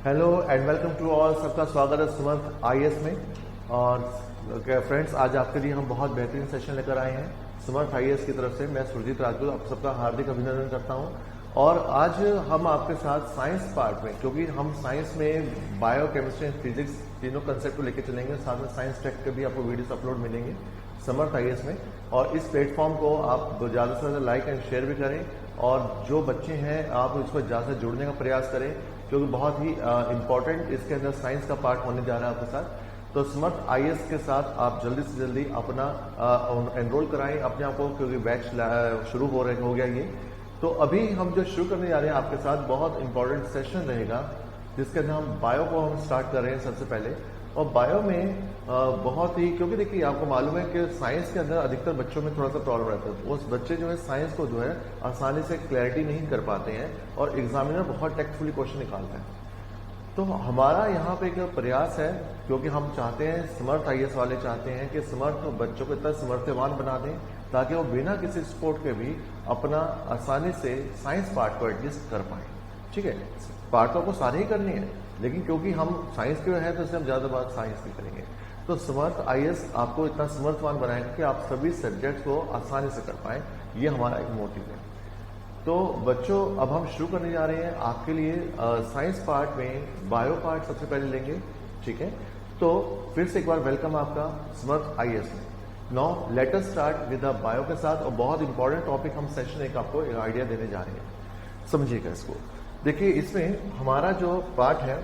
Hello and welcome to all. सबका स्वागत है सुमंत आईएएस में। और फ्रेंड्स, आज आपके लिए हम बहुत बेहतरीन सेशन लेकर आए हैं सुमंत आईएएस की तरफ से। मैं सुरजीत राजपूत आप सबका हार्दिक अभिनंदन करता हूं। और आज हम आपके साथ साइंस पार्ट में, क्योंकि हम साइंस में बायो केमिस्ट्री एंड फिजिक्स तीनों कंसेप्ट को लेकर चलेंगे, साथ में साइंस टेक के भी आपको वीडियोस अपलोड मिलेंगे समर्थ आईएएस में। और इस प्लेटफॉर्म को आप ज़्यादा से ज़्यादा लाइक एंड शेयर भी करें, और जो बच्चे हैं आप इसको ज़्यादा जुड़ने का प्रयास करें, क्योंकि बहुत ही इंपॉर्टेंट इसके अंदर साइंस का पार्ट होने जा रहा है आपके साथ। तो समर्थ आईएएस के साथ आप जल्दी से जल्दी अपना एनरोल कराएं अपने आप को, क्योंकि बैच शुरू हो गया ये। तो अभी हम जो शुरू करने जा रहे हैं आपके साथ, बहुत इंपॉर्टेंट सेशन रहेगा जिसके अंदर हम बायो को हम स्टार्ट कर रहे हैं सबसे पहले। और बायो में बहुत ही, क्योंकि देखिए आपको मालूम है कि साइंस के अंदर अधिकतर बच्चों में थोड़ा सा प्रॉब्लम रहता है। वो बच्चे जो है साइंस को जो है आसानी से क्लैरिटी नहीं कर पाते हैं, और एग्जामिनर बहुत टेक्टफुली क्वेश्चन निकालता है। तो हमारा यहाँ पे एक प्रयास है, क्योंकि हम चाहते हैं, समर्थ आईएएस वाले चाहते हैं कि समर्थ बच्चों को इतना समर्थवान बना दें ताकि वो बिना किसी सपोर्ट के भी अपना आसानी से साइंस पार्ट को एडजस्ट कर पाए। ठीक है, पार्ट तो आपको सारे ही करनी है, लेकिन क्योंकि हम साइंस के हैं तो इसलिए हम ज्यादा बात साइंस की करेंगे। तो समर्थ आईएएस आपको इतना समर्थवान बनाएगा कि आप सभी सब्जेक्ट्स को आसानी से कर पाए। ये हमारा एक मोटिव है। तो बच्चों, अब हम शुरू करने जा रहे हैं आपके लिए साइंस पार्ट में बायो पार्ट सबसे पहले लेंगे। ठीक है, तो फिर से एक बार वेलकम आपका समर्थ आईएएस में। Now let us start with the bio के साथ। और बहुत इंपॉर्टेंट टॉपिक हम सेशन एक आपको एक आइडिया देने जा रहे हैं, समझिएगा इसको। देखिए, इसमें हमारा जो पार्ट है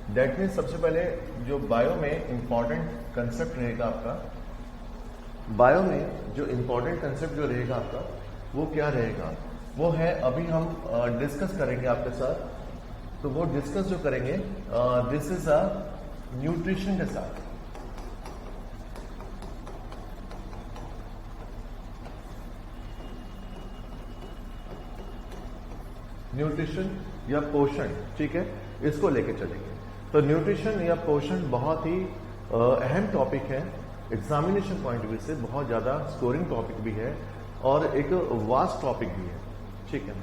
दैट मीन्स सबसे पहले जो बायो में इंपॉर्टेंट कंसेप्ट रहेगा आपका, बायो में जो इंपॉर्टेंट कंसेप्ट जो रहेगा आपका वो क्या रहेगा, वो है अभी हम डिस्कस करेंगे आपके साथ। तो वो डिस्कस जो करेंगे दिस इज अ न्यूट्रिशन के साथ। न्यूट्रिशन या पोषण, ठीक है, इसको लेके चलेंगे। तो न्यूट्रिशन या पोषण बहुत ही अहम टॉपिक है, एग्जामिनेशन पॉइंट ऑफ व्यू से बहुत ज्यादा स्कोरिंग टॉपिक भी है, और एक वास्ट टॉपिक भी है। ठीक है,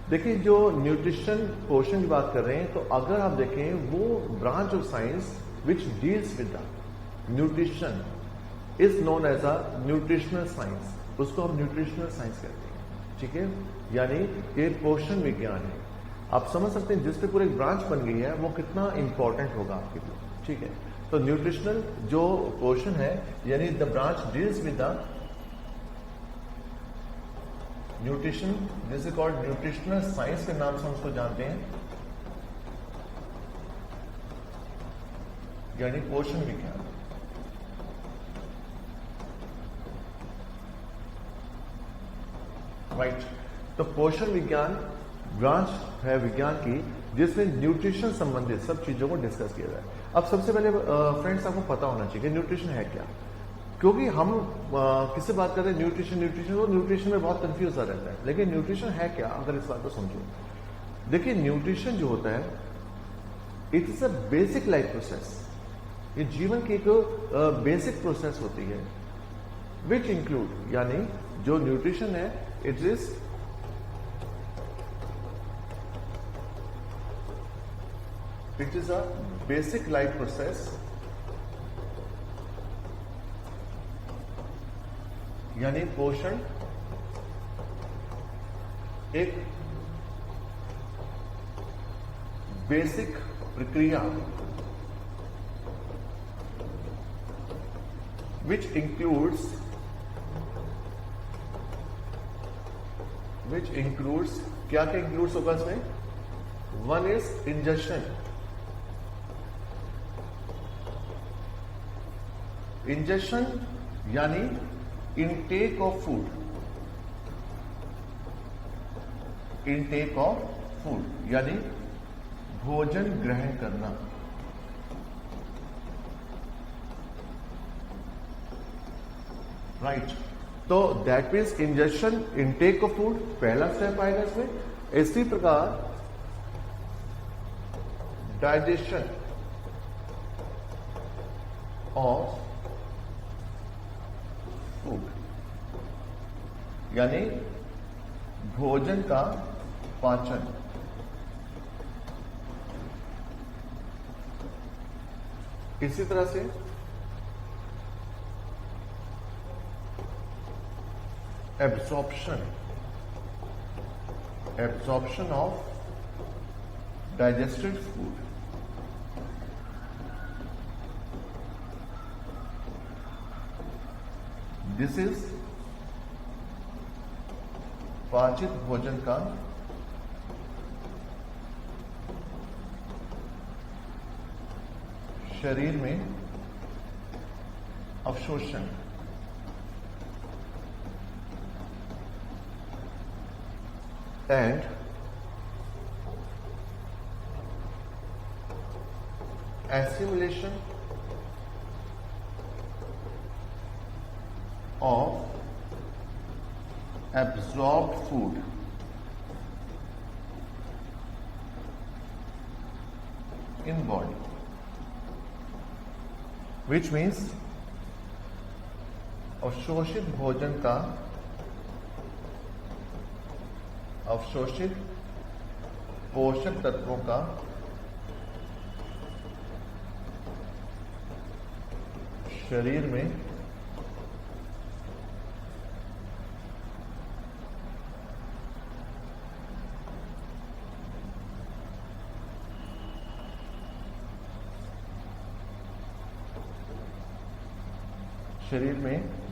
देखिए जो न्यूट्रिशन पोषण की बात कर रहे हैं, तो अगर आप देखें वो branch of science which deals with the nutrition is known as a nutritional science, उसको हम न्यूट्रिशनल साइंस कहते हैं। ठीक है, यानी ये पोषण विज्ञान है। आप समझ सकते हैं जिस पे पूरी ब्रांच बन गई है वो कितना इंपॉर्टेंट होगा आपके लिए। ठीक है, तो न्यूट्रिशनल जो पोषण है, यानी the branch deals with the nutrition, this is called nutritional science के नाम से हम उसको जानते हैं, यानी पोषण विज्ञान। राइट, तो पोषण विज्ञान ब्रांच है विज्ञान की जिसमें न्यूट्रिशन संबंधित सब चीजों को डिस्कस किया जाए। अब सबसे पहले फ्रेंड्स आपको पता होना चाहिए न्यूट्रिशन है क्या, क्योंकि हम किससे बात करते हैं न्यूट्रिशन न्यूट्रिशन, तो न्यूट्रिशन में बहुत कंफ्यूज रहता है। लेकिन न्यूट्रिशन है क्या, अगर इस बात को समझो। देखिए, न्यूट्रिशन जो होता है it is a basic life process. ये जीवन की एक बेसिक प्रोसेस होती है विच इंक्लूड, यानी जो न्यूट्रिशन है it is a basic life process, यानी पोषण एक बेसिक प्रक्रिया which includes क्या क्या इंक्लूड्स होगा इसमें। वन इज इंजेक्शन, इंजेक्शन यानी intake of food, intake of food यानी भोजन ग्रहण करना। राइट, तो that means injection, intake of food पहला स्टेप आएगा इसमें। इसी प्रकार डाइजेशन ऑफ फूड, यानी भोजन का पाचन। इसी तरह से absorption of digested food, this is पाचित भोजन का शरीर में अवशोषण। And assimilation of absorbed food in body, which means अवशोषित भोजन का अवशोषित पोषक तत्वों का शरीर में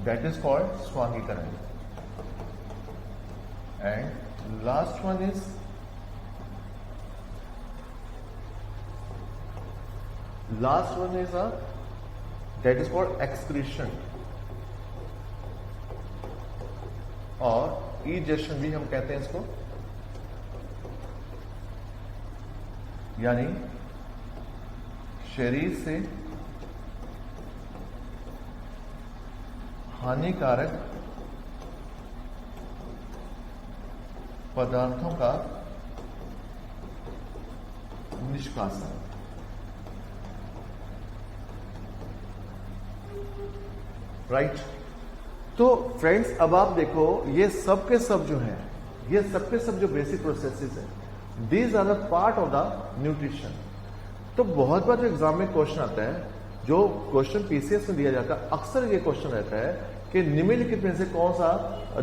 that is called स्वांगीकरण. And last one is that is called excretion और egestion भी हम कहते हैं इसको, यानी शरीर से हानिकारक पदार्थों का निष्कासन. राइट. तो फ्रेंड्स अब आप देखो ये सब के सब जो हैं, ये सब के सब जो बेसिक प्रोसेसेस हैं, these are the part of the nutrition. तो बहुत बार जो एग्जाम में क्वेश्चन आता है, जो क्वेश्चन पीसीएस में दिया जाता है, अक्सर ये क्वेश्चन रहता है कि निम्नलिखित में से कौन सा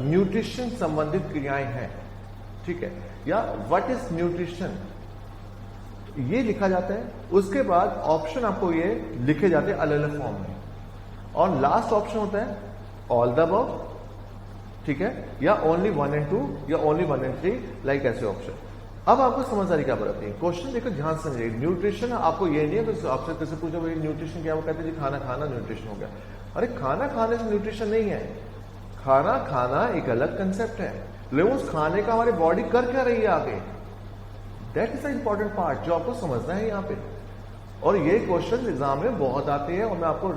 न्यूट्रिशन संबंधित क्रियाएं हैं. ठीक है, या व्हाट इज न्यूट्रिशन ये लिखा जाता है. उसके बाद ऑप्शन आपको ये लिखे जाते हैं अलग अलग फॉर्म में, और लास्ट ऑप्शन होता है ऑल द अबव. ठीक है, या ओनली 1 and 2 या ओनली 1 and 3, लाइक ऐसे ऑप्शन. अब आपको समझदारी क्या बरतनी है. क्वेश्चन देखो ध्यान से समझिए. न्यूट्रिशन आपको ये नहीं है कि आपसे किसी पूछो भाई न्यूट्रिशन क्या, वो कहते हैं जी खाना खाना न्यूट्रिशन हो गया. अरे खाना खाने से न्यूट्रिशन नहीं है. खाना खाना एक अलग कंसेप्ट है, लेकिन उस खाने का हमारी बॉडी कर क्या रही है आगे, that is the important part जो आपको समझना है यहाँ पे. और ये क्वेश्चन एग्जाम में बहुत आते हैं, और मैं आपको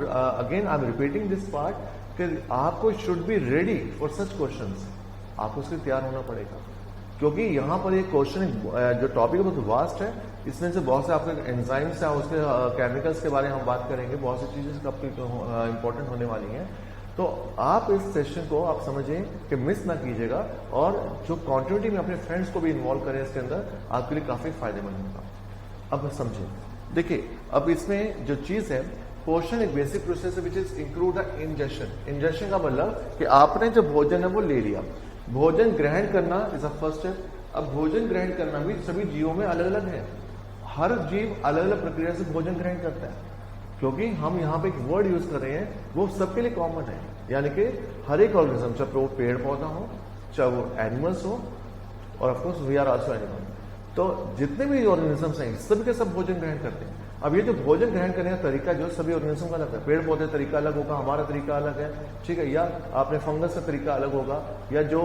again I am repeating this part कि आपको should be ready for such questions. आपको उसके तैयार होना पड़ेगा, क्योंकि यहाँ पर एक क्वेश्चन जो टॉपिक बहुत वास्ट है. इसमें से बहुत से आपके एंजाइम्स या उसके केमिकल्स के बारे में हम बात करेंगे, बहुत सी चीजें इंपॉर्टेंट होने वाली हैं. तो आप इस सेशन को आप समझें कि मिस ना कीजिएगा, और जो कॉन्टिन्यूटी में अपने फ्रेंड्स को भी इन्वॉल्व करें इसके अंदर, आपके लिए काफी फायदेमंद होगा. अब समझें, देखिए अब इसमें जो चीज है, पोषण एक बेसिक प्रोसेस है which is include the injection. Injection का मतलब कि आपने जो भोजन है वो ले लिया. भोजन ग्रहण करना इज अ फर्स्ट स्टेप. अब भोजन ग्रहण करना भी सभी जीवों में अलग अलग है. हर जीव अलग अलग प्रक्रिया से भोजन ग्रहण करता है, क्योंकि हम यहाँ पे एक वर्ड यूज कर रहे हैं वो सबके लिए कॉमन है. यानी कि हर एक ऑर्गेनिज्म, चाहे वो पेड़ पौधा हो, चाहे वो एनिमल्स हो, और of course we are also animal. तो जितने भी ऑर्गेनिजम्स हैं सभी के सब भोजन ग्रहण करते हैं. अब ये जो भोजन ग्रहण करने का तरीका जो सभी ऑर्गेनिज्म का अलग है. पेड़ पौधे तरीका अलग होगा, हमारा तरीका अलग है. ठीक है, या आपने फंगस का तरीका अलग होगा, या जो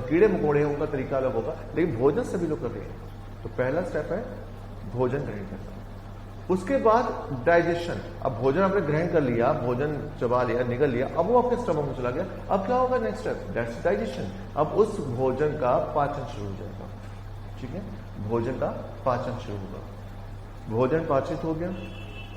कीड़े मकोड़े हैं उनका तरीका अलग होगा, लेकिन भोजन सभी लोग कर रहे हैं. तो पहला स्टेप है भोजन ग्रहण करना. उसके बाद डाइजेशन. अब भोजन आपने ग्रहण कर लिया, भोजन चबा लिया, निगल लिया, अब वो आपके स्टमक में चला गया. अब क्या होगा नेक्स्ट स्टेप, दैट्स डाइजेशन. अब उस भोजन का पाचन शुरू हो जाएगा. ठीक है, भोजन का पाचन शुरू होगा. भोजन पाचित हो गया.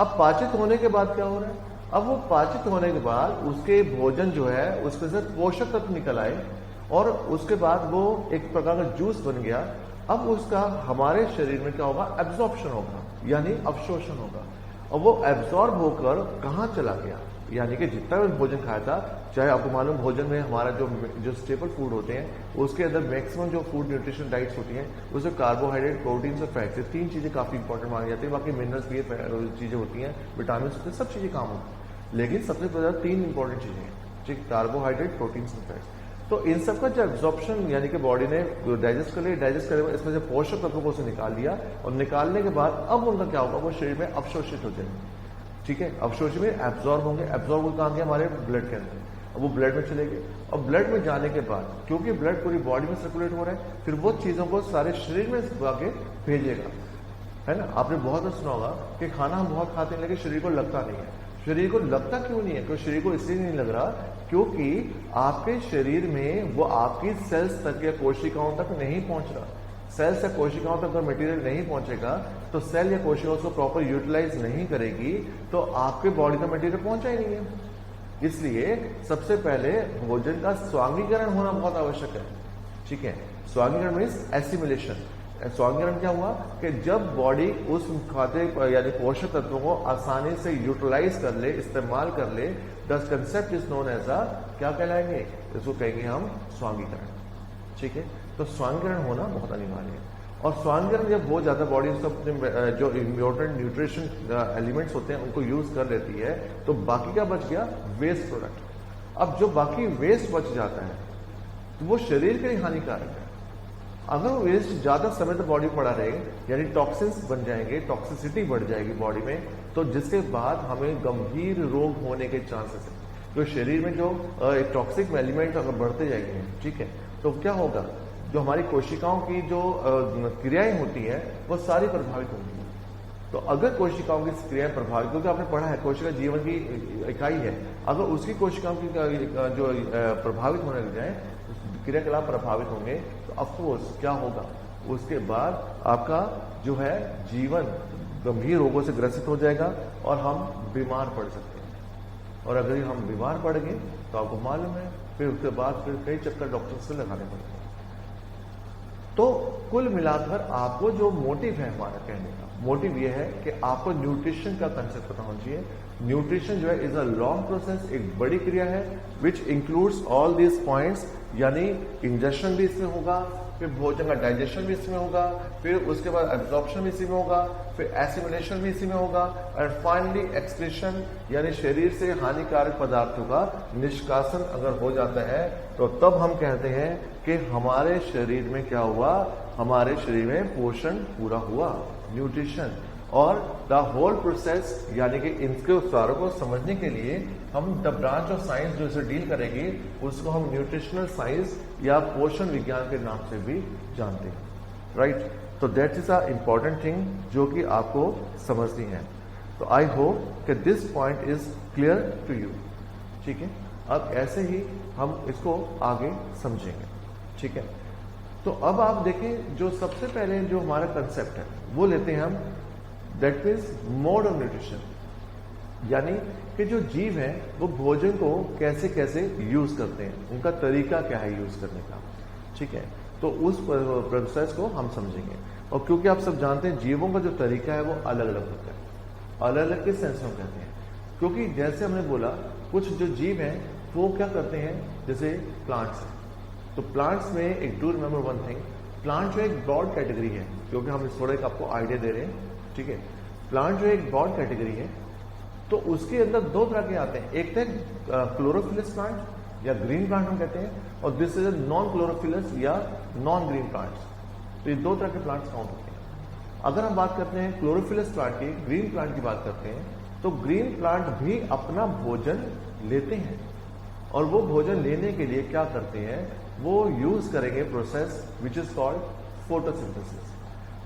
अब पाचित होने के बाद क्या हो रहा है, अब वो पाचित होने के बाद उसके भोजन जो है उसके साथ पोषक तत्व निकल आए, और उसके बाद वो एक प्रकार का जूस बन गया. अब उसका हमारे शरीर में क्या होगा, एब्जॉर्प्शन होगा, यानी अवशोषण होगा. और वो एब्जॉर्ब होकर कहाँ चला गया, यानी कि जितना भी भोजन खाया था, चाहे आपको मालूम भोजन में हमारा जो स्टेपल फूड होते हैं उसके अंदर मैक्सिमम जो फूड न्यूट्रिशन डाइट्स होती हैं उसमें कार्बोहाइड्रेट, प्रोटीन्स और फैट्स, ये 3 चीजें काफी इंपॉर्टेंट मानी जाती है। बाकी मिनरल्स भी चीजें होती हैं, विटामिन होते हैं, सब चीजें काम होती हैं, लेकिन सबसे ज्यादा 3 इंपॉर्टेंट चीजें हैं, ठीक, कार्बोहाइड्रेट, प्रोटीन्स और फैट्स। तो इन सब का जो एब्जॉर्प्शन यानी कि बॉडी ने डाइजेस्ट कर लिया, डाइजेस्ट करने में इसमें से पोषक तत्वों को उसे निकाल लिया, और निकालने के बाद अब उनका क्या होगा, वो शरीर में अवशोषित हो जाएंगे, ठीक है, अवशोषित में एब्जॉर्ब होंगे। एब्जॉर्ब होकर कहाँ गए, हमारे ब्लड के अंदर, अब वो ब्लड में चले गए, और ब्लड में जाने के बाद क्योंकि ब्लड पूरी बॉडी में सर्कुलेट हो रहा है, फिर वो चीजों को सारे शरीर में आके भेजेगा, है ना। आपने बहुत बार सुना होगा कि खाना हम बहुत खाते हैं लेकिन शरीर को लगता नहीं है। शरीर को लगता क्यों नहीं है, क्योंकि शरीर को इसलिए नहीं लग रहा क्योंकि आपके शरीर में वो आपकी सेल्स तक या कोशिकाओं तक नहीं पहुंच रहा। सेल्स या कोशिकाओं तक अगर मटेरियल नहीं पहुंचेगा तो सेल या कोशिकाओं उसको प्रॉपर यूटिलाइज नहीं करेगी तो आपके बॉडी का मटेरियल पहुंचा ही नहीं है। इसलिए सबसे पहले भोजन का स्वांगीकरण होना बहुत आवश्यक है, ठीक है। स्वांगीकरण मीन्स एसिमिलेशन। स्वांगीकरण क्या हुआ कि जब बॉडी उस खाद्य यानी पोषक तत्वों को आसानी से यूटिलाइज कर ले, इस्तेमाल कर ले, the concept is known as क्या कहलाएंगे, इसको कहेंगे हम स्वांगीकरण, ठीक है। तो स्वांगीकरण होना बहुत अनिवार्य है, और स्वांगीकरण जब हो जाता है बॉडी सब जो इम्पोर्टेंट न्यूट्रिशन एलिमेंट्स होते हैं उनको यूज कर लेती है, तो बाकी क्या बच गया, वेस्ट प्रोडक्ट। अब जो बाकी वेस्ट बच जाता है तो वो शरीर के लिए हानिकारक है। अगर वो वेस्ट ज्यादा समय तक बॉडी पड़ा रहे यानी टॉक्सिन्स बन जाएंगे, टॉक्सिसिटी बढ़ जाएगी बॉडी में, तो जिसके बाद हमें गंभीर रोग होने के चांसेस है। तो शरीर में जो टॉक्सिक एलिमेंट अगर बढ़ते जाएंगे, ठीक है, तो क्या होगा, जो हमारी कोशिकाओं की जो क्रियाएं होती है वो सारी प्रभावित होंगी। तो अगर कोशिकाओं की क्रियाएं प्रभावित, क्योंकि आपने पढ़ा है कोशिका जीवन की इकाई है, अगर उसकी कोशिकाओं की जो प्रभावित होने लग जाए, क्रियाकलाप प्रभावित होंगे, तो ऑफकोर्स क्या होगा, उसके बाद आपका जो है जीवन गंभीर रोगों से ग्रसित हो जाएगा और हम बीमार पड़ सकते हैं। और अगर हम बीमार पड़ गए तो आपको मालूम है फिर उसके बाद फिर कई चक्कर डॉक्टर से लगाने पड़ते हैं। तो कुल मिलाकर आपको जो मोटिव है, हमारा कहने का मोटिव ये है कि आपको न्यूट्रिशन का कंसेप्ट पता होना चाहिए। न्यूट्रिशन जो है इज अ लॉन्ग प्रोसेस, एक बड़ी क्रिया है which includes all these points, यानी इंजेक्शन भी इसमें होगा, फिर भोजन का डाइजेशन भी इसमें होगा, फिर उसके बाद एब्जॉर्प्शन भी इसी में होगा, फिर एसिमिलेशन भी इसी में होगा, और फाइनली एक्सक्रीशन यानी शरीर से हानिकारक पदार्थों का निष्कासन अगर हो जाता है तो तब हम कहते हैं कि हमारे शरीर में क्या हुआ, हमारे शरीर में पोषण पूरा हुआ, न्यूट्रिशन। और द होल प्रोसेस यानी कि इनके सारों को समझने के लिए हम द ब्रांच ऑफ साइंस जो इसे डील करेगी उसको हम न्यूट्रिशनल साइंस या पोषण विज्ञान के नाम से भी जानते हैं, राइट। तो that is a important thing जो कि आपको समझनी है। तो आई होप कि this point is clear to you, ठीक है। अब ऐसे ही हम इसको आगे समझेंगे, ठीक है। तो अब आप देखें, जो सबसे पहले जो हमारा कंसेप्ट है वो लेते हैं हम, that means mode of nutrition, यानी कि जो जीव है वो भोजन को कैसे कैसे यूज करते हैं, उनका तरीका क्या है यूज करने का, ठीक है। तो उस प्रोसेस को हम समझेंगे। और क्योंकि आप सब जानते हैं जीवों का जो तरीका है वो अलग अलग होता है। अलग अलग किस सेंस में कहते हैं, क्योंकि जैसे हमने बोला कुछ जो जीव हैं वो क्या करते हैं, जैसे प्लांट्स है, तो प्लांट्स में एक do remember one thing, plant जो एक ब्रॉड कैटेगरी है, क्योंकि हम इस थोड़े आपको आइडिया दे रहे हैं, ठीक है। प्लांट जो एक ब्रॉड कैटेगरी है तो उसके अंदर दो तरह के आते हैं, एक तो क्लोरोफिलस प्लांट या ग्रीन प्लांट हम कहते हैं, और दिस इज नॉन क्लोरोफिलस या नॉन ग्रीन प्लांट्स। तो ये दो तरह के प्लांट्स काउंट होते हैं। अगर हम बात करते हैं क्लोरोफिलस प्लांट की, ग्रीन प्लांट की बात करते हैं, तो ग्रीन प्लांट भी अपना भोजन लेते हैं, और वो भोजन लेने के लिए क्या करते हैं, वो यूज करेंगे process which is called photosynthesis.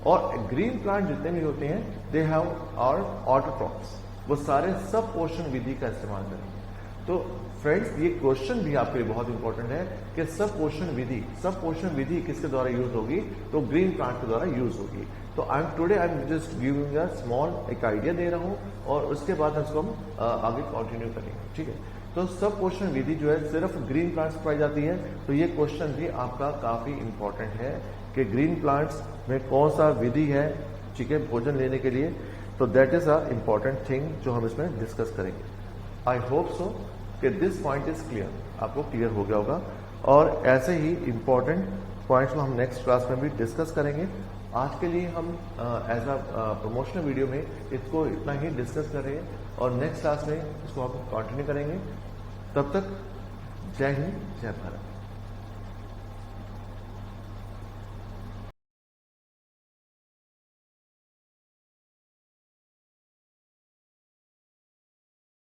और ग्रीन प्लांट जितने भी होते हैं दे हैव और ऑटोट्रॉप्स, वो सारे सब पोषण विधि का इस्तेमाल करेंगे। तो फ्रेंड्स ये क्वेश्चन भी आपके लिए बहुत इंपॉर्टेंट है कि सब पोषण विधि किसके द्वारा यूज होगी, तो ग्रीन प्लांट के द्वारा यूज होगी। तो I am just giving a small एक आइडिया दे रहा हूं, और उसके बाद इसको हम आगे कंटिन्यू करेंगे, ठीक है। तो सब पोषण विधि जो है सिर्फ ग्रीन प्लांट्स पाई जाती है, तो ये क्वेश्चन भी आपका काफी इंपॉर्टेंट है कि ग्रीन प्लांट्स में कौन सा विधि है, ठीक है, भोजन लेने के लिए। तो that is a important thing जो हम इसमें डिस्कस करेंगे। आई होप सो कि दिस पॉइंट इज क्लियर, आपको क्लियर हो गया होगा। और ऐसे ही इम्पॉर्टेंट पॉइंट्स को हम नेक्स्ट क्लास में भी डिस्कस करेंगे। आज के लिए हम एज अ प्रमोशनल वीडियो में इसको इतना ही डिस्कस कर रहे हैं और नेक्स्ट क्लास में इसको हम कंटिन्यू करेंगे। तब तक जय हिंद, जय भारत।